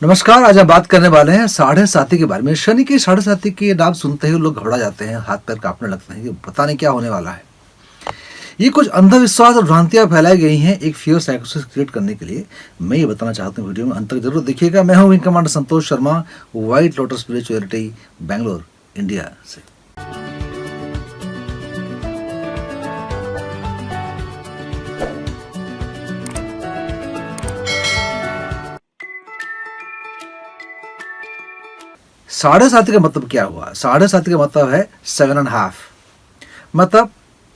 नमस्कार। आज हम बात करने वाले हैं साढ़े साथी के बारे में। शनि की साढ़े साथी के नाम सुनते ही लोग घबरा जाते हैं, हाथ पैर कांपने लगते हैं कि पता नहीं क्या होने वाला है। ये कुछ अंधविश्वास और भ्रांतियां फैलाई गई हैं एक फियर साइकोसिस क्रिएट करने के लिए। मैं ये बताना चाहता हूँ, वीडियो में अंत तक जरूर देखिएगा। मैं हूँ wing commander Santosh Sharma, White Lotus Spirituality, Bangalore, India से। साढ़े साथी का मतलब क्या हुआ? साढ़े साथी का मतलब है 7.5, मतलब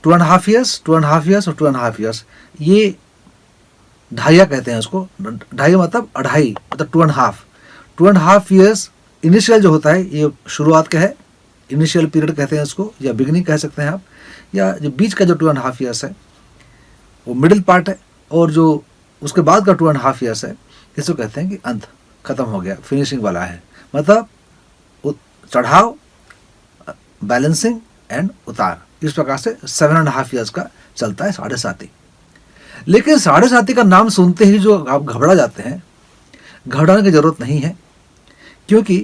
2.5 ईयर्स, 2.5 ईयर्स और 2.5 ईयर्स। ये ढाइया कहते हैं उसको। ढाई मतलब अढ़ाई, मतलब 2.5 ईयर्स इनिशियल जो होता है, ये शुरुआत का है, इनिशियल पीरियड कहते हैं इसको, या बिगनिंग कह सकते हैं आप। या जो बीच का जो 2.5 ईयर्स है वो मिडिल पार्ट है, और जो उसके बाद का 2.5 ईयर्स है इसको कहते हैं कि अंत, खत्म हो गया, फिनिशिंग वाला है। मतलब चढ़ाव, बैलेंसिंग एंड उतार, इस प्रकार से 7.5 ईयर्स का चलता है साढ़े साथी। लेकिन साढ़े साथी का नाम सुनते ही जो आप घबरा जाते हैं, घबराने की जरूरत नहीं है, क्योंकि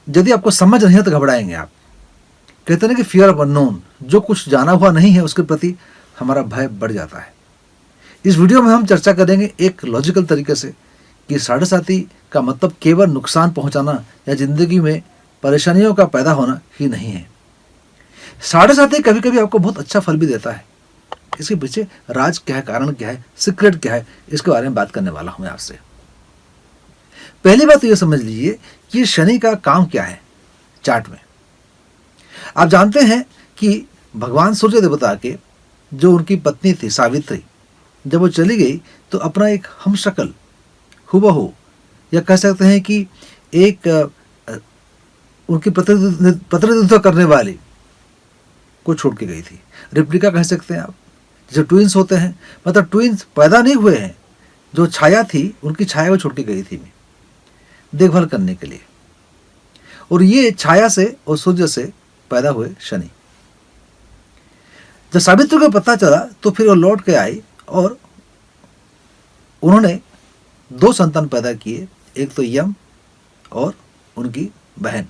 यदि आपको समझ नहीं है तो घबराएंगे आप। कहते हैं कि फियर ऑफ अननोन, जो कुछ जाना हुआ नहीं है उसके प्रति हमारा भय बढ़ जाता है। इस वीडियो में हम चर्चा करेंगे एक लॉजिकल तरीके से कि साढ़े साथी का मतलब केवल नुकसान पहुंचाना या जिंदगी में परेशानियों का पैदा होना ही नहीं है। साढ़े साथी कभी कभी आपको बहुत अच्छा फल भी देता है। इसके पीछे राज क्या है, कारण क्या है, सीक्रेट क्या है, इसके बारे में बात करने वाला हूं मैं आपसे। पहली बात तो यह समझ लीजिए कि शनि का काम क्या है चार्ट में। आप जानते हैं कि भगवान सूर्य देवता के जो उनकी पत्नी थी सावित्री, जब वो चली गई तो अपना एक हमशक्ल, हुबहू, या कह सकते हैं कि एक उनकी प्रतिनिधित्व करने वाली को छोड़ के गई थी। रिप्लिका कह सकते हैं आप, जैसे ट्विंस होते हैं, मतलब ट्विंस पैदा नहीं हुए हैं, जो छाया थी उनकी छाया को छोड़ के गई थी मैं देखभाल करने के लिए। और ये छाया से और सूर्य से पैदा हुए शनि। जब सावित्री को पता चला तो फिर वो लौट के आई और उन्होंने 2 संतान पैदा किए, एक तो यम और उनकी बहन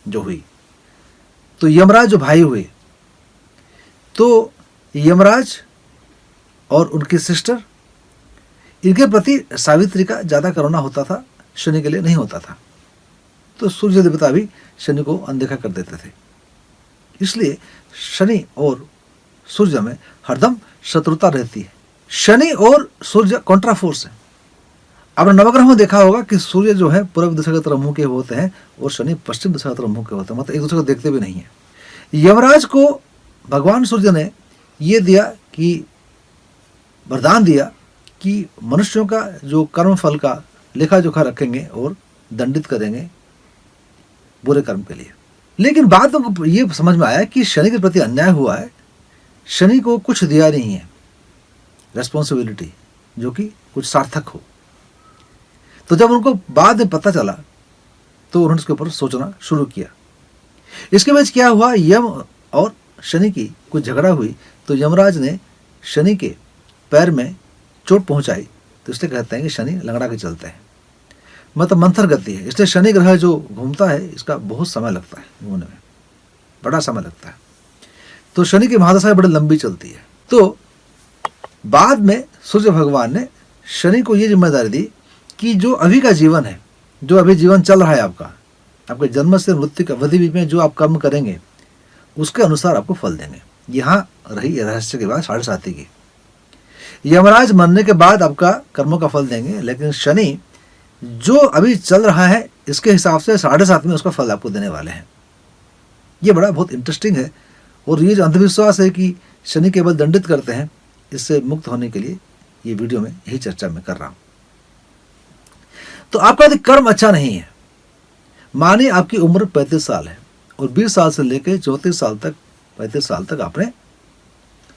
जो हुई। तो यमराज जो भाई हुए, तो यमराज और उनकी सिस्टर, इनके प्रति सावित्री का ज्यादा करुणा होता था, शनि के लिए नहीं होता था। तो सूर्य देवता भी शनि को अनदेखा कर देते थे। इसलिए शनि और सूर्य में हरदम शत्रुता रहती है। शनि और सूर्य कॉन्ट्रा फोर्स है। आपने नवग्रह में देखा होगा कि सूर्य जो है पूर्व दिशा की तरफ मुंह के होते हैं और शनि पश्चिम दिशा की तरफ मुंह के होते हैं, मतलब एक दूसरे को देखते भी नहीं है। यमराज को भगवान सूर्य ने ये दिया कि वरदान दिया कि मनुष्यों का जो कर्म फल का लेखा जोखा रखेंगे और दंडित करेंगे बुरे कर्म के लिए। लेकिन बाद में ये समझ में आया कि शनि के प्रति अन्याय हुआ है, शनि को कुछ दिया नहीं है रेस्पॉन्सिबिलिटी जो कि कुछ सार्थक हो। तो जब उनको बाद में पता चला तो उन्होंने उसके ऊपर सोचना शुरू किया। इसके बीच क्या हुआ, यम और शनि की कुछ झगड़ा हुई, तो यमराज ने शनि के पैर में चोट पहुंचाई, तो इसलिए कहते हैं कि शनि लंगड़ा के चलते हैं, मतलब मंथर गति है। इसलिए शनि ग्रह जो घूमता है इसका बहुत समय लगता है घूमने में, बड़ा समय लगता है। तो शनि की महादशा बड़ी लंबी चलती है। तो बाद में सूर्य भगवान ने शनि को यह जिम्मेदारी दी कि जो अभी का जीवन है, जो अभी जीवन चल रहा है आपका, आपके जन्म से मृत्यु की अवधि में जो आप कर्म करेंगे उसके अनुसार आपको फल देंगे। यहाँ रही रहस्य की बात साढ़े साथी की। यमराज मरने के बाद आपका कर्मों का फल देंगे, लेकिन शनि जो अभी चल रहा है इसके हिसाब से साढ़े सात में उसका फल आपको देने वाले हैं। ये बड़ा बहुत इंटरेस्टिंग है। और ये जो अंधविश्वास है कि शनि केवल दंडित करते हैं, इससे मुक्त होने के लिए ये वीडियो में यही चर्चा मैं कर रहा हूं। तो आपका यदि कर्म अच्छा नहीं है, मानिए आपकी उम्र 35 साल है और 20 साल से लेकर 34 साल तक, 35 साल तक आपने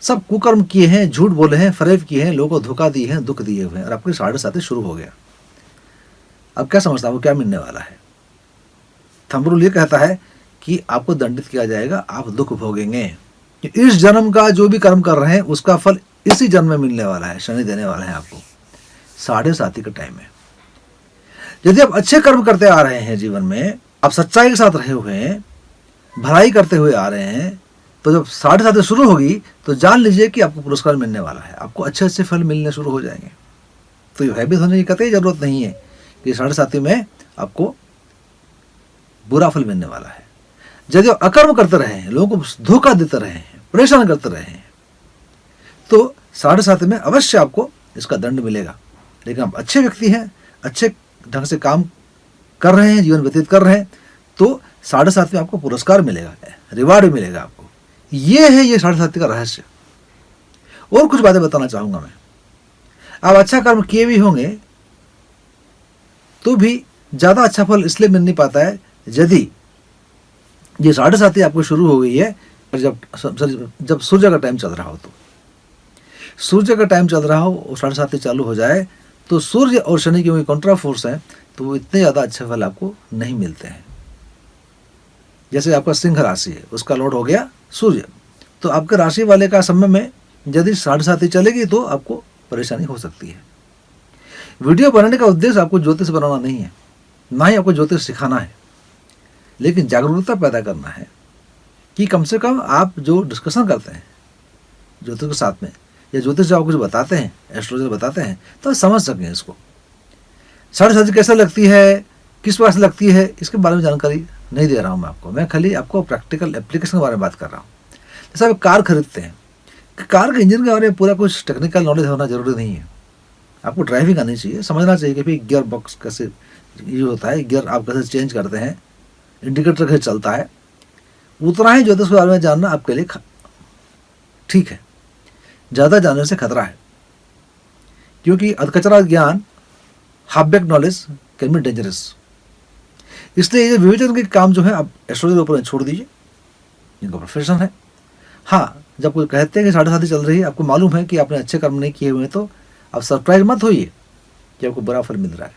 सब कुकर्म किए हैं, झूठ बोले हैं, फरेब किए हैं, लोगों को धोखा दिए हैं, दुख दिए हुए हैं, और आपके साढ़े साथी शुरू हो गया। अब क्या समझता है, वो क्या मिलने वाला है? थंब रूल ये कहता है कि आपको दंडित किया जाएगा, आप दुख भोगेंगे। इस जन्म का जो भी कर्म कर रहे हैं उसका फल इसी जन्म में मिलने वाला है, शनि देने वाला है आपको। साढ़े साथी का टाइम है। यदि आप अच्छे कर्म करते आ रहे हैं जीवन में, आप सच्चाई के साथ रहे हुए हैं, भलाई करते हुए आ रहे हैं, तो जब 7.5 शुरू होगी तो जान लीजिए कि आपको पुरस्कार मिलने वाला है, आपको अच्छे अच्छे फल मिलने शुरू हो जाएंगे। तो ये भयभीत होने की कतई जरूरत नहीं है कि 7.5 में आपको बुरा फल मिलने वाला है। यदि आप अकर्म करते रहे हैं, लोगों को धोखा देते रहे हैं, परेशान करते रहे हैं, तो 7.5 में अवश्य आपको इसका दंड मिलेगा। लेकिन आप अच्छे व्यक्ति हैं, अच्छे ढंग से काम कर रहे हैं, जीवन व्यतीत कर रहे हैं, तो 7.5 में आपको पुरस्कार मिलेगा, रिवार्ड भी मिलेगा आपको। ये है ये 7.5 का रहस्य। और कुछ बातें बताना चाहूंगा मैं। आप अच्छा कर्म किए भी होंगे तो भी ज्यादा अच्छा फल इसलिए मिल नहीं पाता है यदि ये 7.5 आपको शुरू हो गई है जब सूर्य का टाइम चल रहा हो। तो सूर्य का टाइम चल रहा हो और 7.5 चालू हो जाए तो सूर्य और शनि की कॉन्ट्रा फोर्स है, तो वो इतने ज्यादा अच्छे फल आपको नहीं मिलते हैं। जैसे आपका सिंह राशि है, उसका लॉर्ड हो गया सूर्य, तो आपके राशि वाले का समय में यदि 7.5 चलेगी तो आपको परेशानी हो सकती है। वीडियो बनाने का उद्देश्य आपको ज्योतिष बनाना नहीं है, ना ही आपको ज्योतिष सिखाना है, लेकिन जागरूकता पैदा करना है कि कम से कम आप जो डिस्कशन करते हैं ज्योतिष के साथ में, या ज्योतिष जो आपको कुछ बताते हैं, एस्ट्रोलॉजर बताते हैं, तो आप समझ सकें इसको। 7.5 कैसे लगती है, किस प्रकार से लगती है, इसके बारे में जानकारी नहीं दे रहा हूँ मैं आपको। मैं खाली आपको प्रैक्टिकल एप्लीकेशन के बारे में बात कर रहा हूँ। जैसे आप कार खरीदते हैं, कार के इंजन के बारे में पूरा कुछ टेक्निकल नॉलेज होना जरूरी नहीं है। आपको ड्राइविंग आनी चाहिए, समझना चाहिए कि भाई गियर बॉक्स कैसे यूज होता है, गियर आप कैसे चेंज करते हैं, इंडिकेटर कैसे चलता है, उतना ही ज्योतिष के बारे में जानना आपके लिए ठीक है। ज़्यादा जानने से खतरा है, क्योंकि अधकचरा ज्ञान, half back knowledge can be dangerous. इसलिए ये विवेचन के काम जो है आप एस्ट्रोलॉजी के ऊपर छोड़ दीजिए, इनका प्रोफेशन है। हाँ, जब कोई कहते हैं कि 7.5 चल रही है, आपको मालूम है कि आपने अच्छे कर्म नहीं किए हुए, तो आप सरप्राइज मत होइए कि आपको बुरा फल मिल रहा है।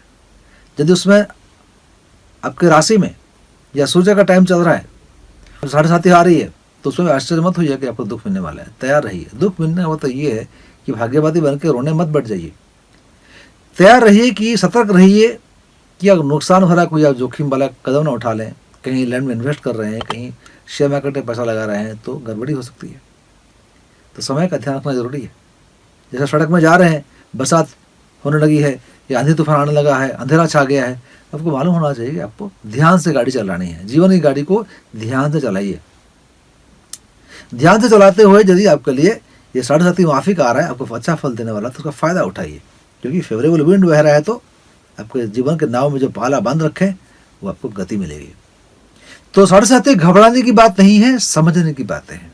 यदि उसमें आपके राशि में या सूर्य का टाइम चल रहा है, 7.5 आ रही है, तो उसमें आश्चर्य मत होइए कि आपको दुख मिलने वाला है। तैयार रहिए। दुख मिलने का मतलब ये है कि भाग्यवादी बन के रोने मत बैठ जाइए। तैयार रहिए कि सतर्क रहिए कि अगर नुकसान भरा कोई आप जोखिम वाला कदम ना उठा लें, कहीं लैंड में इन्वेस्ट कर रहे हैं, कहीं शेयर मार्केट में पैसा लगा रहे हैं, तो गड़बड़ी हो सकती है। तो समय का ध्यान रखना जरूरी है। जैसे सड़क में जा रहे हैं, बरसात होने लगी है या आंधी तूफान आने लगा है, अंधेरा छा गया है, आपको मालूम होना चाहिए कि आपको ध्यान से गाड़ी चलानी है। जीवन की गाड़ी को ध्यान से चलाइए। ध्यान से चलाते हुए यदि आपके लिए ये 7.5 माफिक आ रहा है, आपको अच्छा फल देने वाला, तो उसका फायदा उठाइए, क्योंकि फेवरेबल विंड बह रहा है, तो आपके जीवन के नाव में जो पाला बांध रखे वो आपको गति मिलेगी। तो 7.5 घबराने की बात नहीं है, समझने की बातें हैं।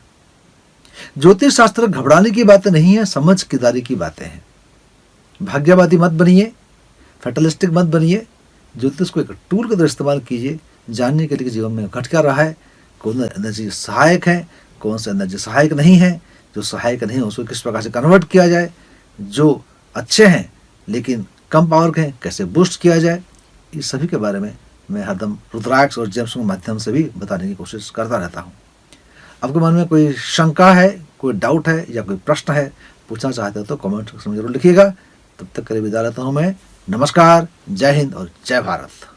ज्योतिष शास्त्र घबराने की बातें नहीं है, समझदारी की बातें हैं। भाग्यवादी मत बनिए, फैटलिस्टिक मत बनिए। ज्योतिष को एक टूल के तरह इस्तेमाल कीजिए, जानने के लिए जीवन में घट क्या रहा है, कौन एनर्जी सहायक है, कौन सा एनर्जी सहायक नहीं है। जो सहायक नहीं है उसको किस प्रकार से कन्वर्ट किया जाए, जो अच्छे हैं लेकिन कम पावर के हैं कैसे बूस्ट किया जाए, इस सभी के बारे में मैं हरदम रुद्राक्ष और जेम्स के माध्यम से भी बताने की कोशिश करता रहता हूँ। आपके मन में कोई शंका है, कोई डाउट है या कोई प्रश्न है, पूछना चाहते हो तो कमेंट सेक्शन में जरूर लिखिएगा। तब तक के लिए विदा लेता हूँ मैं। नमस्कार, जय हिंद और जय भारत।